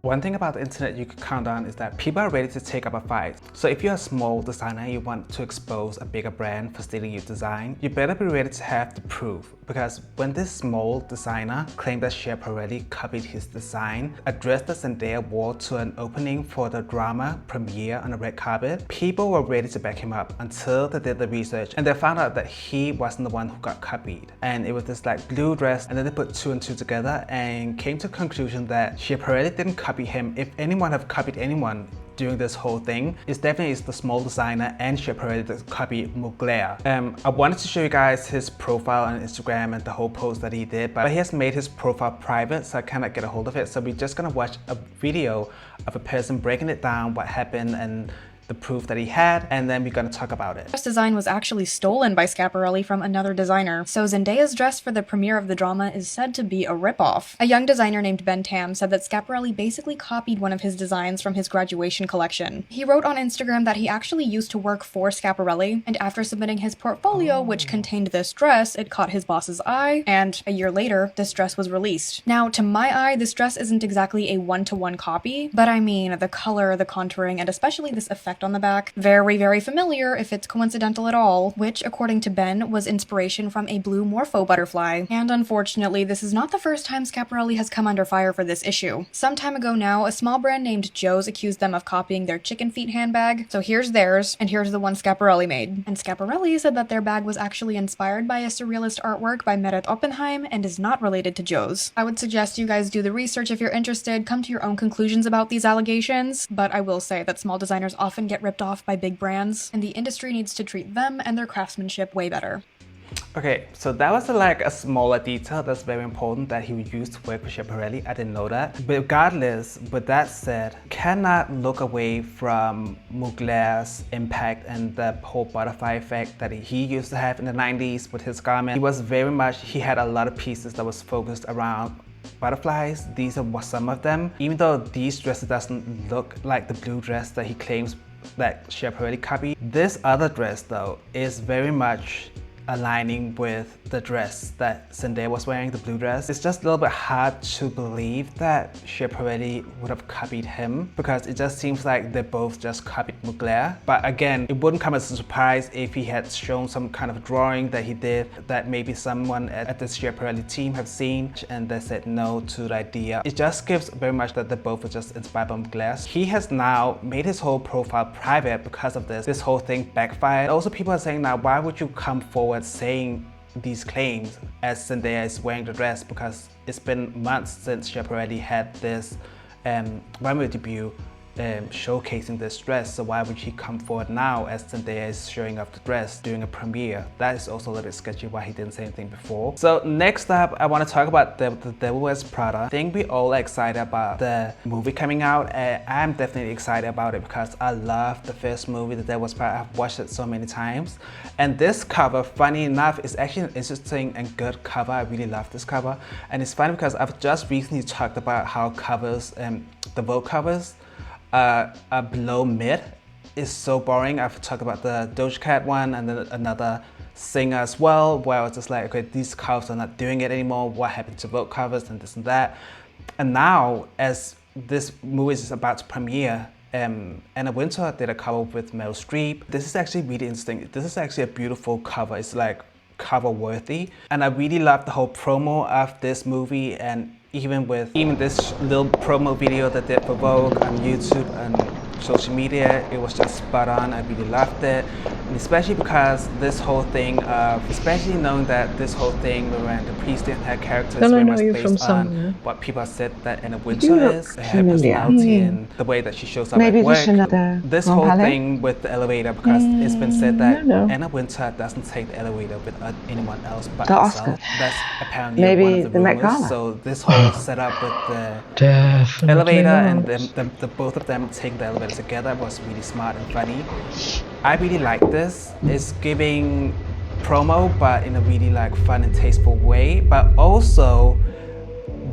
One thing about the internet you can count on is that people are ready to take up a fight. So if you're a small designer, you want to expose a bigger brand for stealing your design, you better be ready to have the proof. Because when this small designer claimed that Schiaparelli copied his design, a dress that Zendaya wore to an opening for the drama premiere on the red carpet, people were ready to back him up until they did the research and they found out that he wasn't the one who got copied. And it was this like blue dress, and then they put two and two together and came to the conclusion that Schiaparelli didn't copy him. If anyone have copied anyone during this whole thing, it's definitely the small designer and Schiaparelli that copied Mugler. I wanted to show you guys his profile on Instagram and the whole post that he did, but he has made his profile private, so I cannot get a hold of it. So we're just gonna watch a video of a person breaking it down, what happened and the proof that he had, and then we're going to talk about it. This design was actually stolen by Schiaparelli from another designer, so Zendaya's dress for the premiere of the drama is said to be a ripoff. A young designer named Ben Tam said that Schiaparelli basically copied one of his designs from his graduation collection. He wrote on Instagram that he actually used to work for Schiaparelli, and after submitting his portfolio, which contained this dress, it caught his boss's eye, and a year later, this dress was released. Now, to my eye, this dress isn't exactly a one-to-one copy, but I mean, the color, the contouring, and especially this effect on the back, very familiar if it's coincidental at all, which according to Ben was inspiration from a blue morpho butterfly. And unfortunately, this is not the first time Schiaparelli has come under fire for this issue. Some time ago now, a small brand named Joe's accused them of copying their chicken feet handbag, so here's theirs, and here's the one Schiaparelli made. And Schiaparelli said that their bag was actually inspired by a surrealist artwork by Meret Oppenheim and is not related to Joe's. I would suggest you guys do the research if you're interested, come to your own conclusions about these allegations, but I will say that small designers often get ripped off by big brands, and the industry needs to treat them and their craftsmanship way better. Okay, so that was like a smaller detail that's very important that he used to work with Schiaparelli. I didn't know that. But regardless, with that said, cannot look away from Mugler's impact and the whole butterfly effect that he used to have in the 90s with his garment. He had a lot of pieces that was focused around butterflies. These are some of them. Even though these dresses doesn't look like the blue dress that he claims that Schiaparelli copied, this other dress though is very much aligning with the dress that Zendaya was wearing, the blue dress. It's just a little bit hard to believe that Schiaparelli would have copied him, because it just seems like they both just copied Mugler. But again, it wouldn't come as a surprise if he had shown some kind of drawing that he did that maybe someone at the Schiaparelli team have seen and they said no to the idea. It just gives very much that they both were just inspired by Mugler. He has now made his whole profile private because of this. This whole thing backfired. Also, people are saying now, why would you come forward saying these claims as Zendaya is wearing the dress, because it's been months since Schiaparelli had this runway debut showcasing this dress, so why would he come forward now as Zendaya is showing off the dress during a premiere? That is also a little bit sketchy why he didn't say anything before. So next up, I want to talk about the Devil Wears Prada. I think we all are excited about the movie coming out, and I'm definitely excited about it because I love the first movie, The Devil Wears Prada. I've watched it so many times, and this cover, funny enough, is actually an interesting and good cover. I really love this cover, and it's funny because I've just recently talked about how covers, the Vogue covers, below mid is so boring. I've talked about the Doja Cat one and then another singer as well, where I was just like, okay, these covers are not doing it anymore. What happened to Vogue covers and this and that? And now, as this movie is about to premiere, Anna Wintour did a cover with Meryl Streep. This is actually really interesting. This is actually a beautiful cover. It's like cover worthy, and I really love the whole promo of this movie, and even this little promo video that they did for Vogue on YouTube and social media, it was just spot on. I really loved it, and especially because this whole thing of, especially knowing that this whole thing Miranda Priestly and her character is very much based on what people said that Anna Wintour is, her personality and the way that she shows up at work. This whole thing with the elevator, because it's been said that Anna Wintour doesn't take the elevator with anyone else but herself. That's apparently one of the rumors. So this whole setup with the elevator and the both of them taking the elevator together was really smart and funny. I really like this. It's giving promo, but in a really like fun and tasteful way. But also,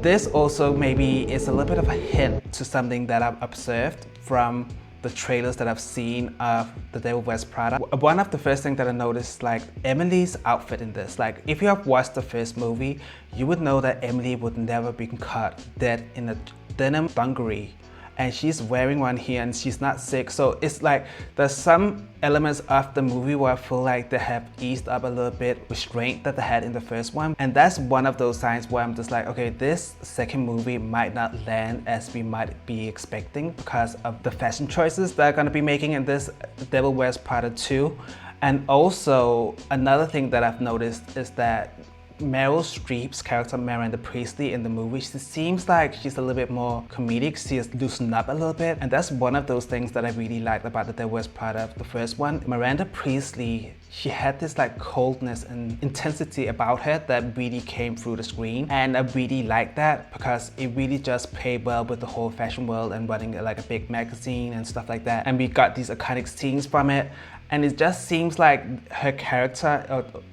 this also maybe is a little bit of a hint to something that I've observed from the trailers that I've seen of The Devil Wears Prada. One of the first things that I noticed, like Emily's outfit in this. Like if you have watched the first movie, you would know that Emily would never be caught dead in a denim dungaree. And she's wearing one here and she's not sick. So it's like there's some elements of the movie where I feel like they have eased up a little bit restraint that they had in the first one. And that's one of those signs where I'm just like, okay, this second movie might not land as we might be expecting because of the fashion choices they're gonna be making in this Devil Wears Prada 2. And also another thing that I've noticed is that Meryl Streep's character, Miranda Priestly, in the movie, she seems like she's a little bit more comedic. She has loosened up a little bit. And that's one of those things that I really liked about the Devil Wears Prada, the first one. Miranda Priestly, she had this like coldness and intensity about her that really came through the screen. And I really liked that because it really just played well with the whole fashion world and running like a big magazine and stuff like that. And we got these iconic scenes from it. And it just seems like her character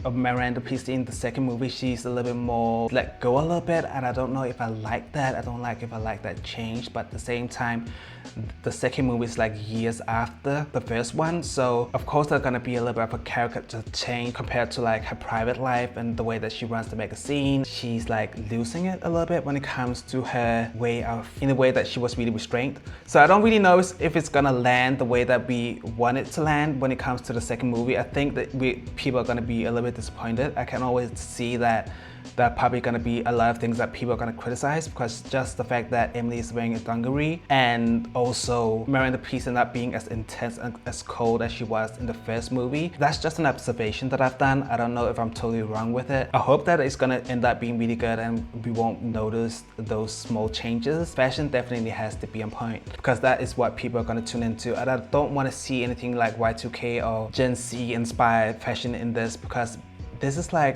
of Miranda Priestly in the second movie, she's a little bit more let go a little bit, and I don't know if I like that. I don't like if I like that change, but at the same time, the second movie is like years after the first one, so of course there's gonna be a little bit of a character change compared to like her private life and the way that she runs the magazine. She's like losing it a little bit when it comes to her way of, in the way that she was really restrained. So I don't really know if it's gonna land the way that we want it to land when it comes to the second movie. I think that people are gonna be a little bit disappointed. I can always see that there are probably gonna be a lot of things that people are gonna criticize because just the fact that Emily is wearing a dungaree and also Miranda Priestly not being as intense and as cold as she was in the first movie. That's just an observation that I've done. I don't know if I'm totally wrong with it. I hope that it's gonna end up being really good and we won't notice those small changes. Fashion definitely has to be on point because that is what people are gonna tune into. And I don't wanna see anything like Y2K or Gen Z inspired fashion in this because this is like,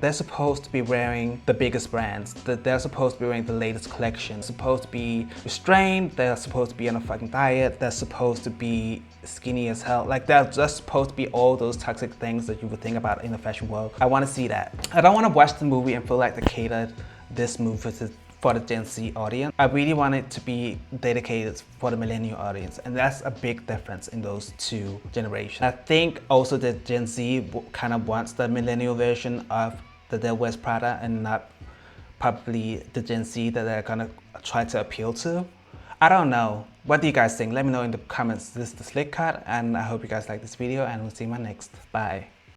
they're supposed to be wearing the biggest brands. They're supposed to be wearing the latest collection. They're supposed to be restrained. They're supposed to be on a fucking diet. They're supposed to be skinny as hell. Like they're just supposed to be all those toxic things that you would think about in the fashion world. I want to see that. I don't want to watch the movie and feel like they catered this movie for the Gen Z audience. I really want it to be dedicated for the millennial audience, and that's a big difference in those two generations. I think also that Gen Z kind of wants the millennial version of the Devil Wears Prada and not probably the Gen Z that they're gonna try to appeal to. I don't know. What do you guys think? Let me know in the comments. This is the Slick Cut, and I hope you guys like this video, and we'll see you in my next. Bye.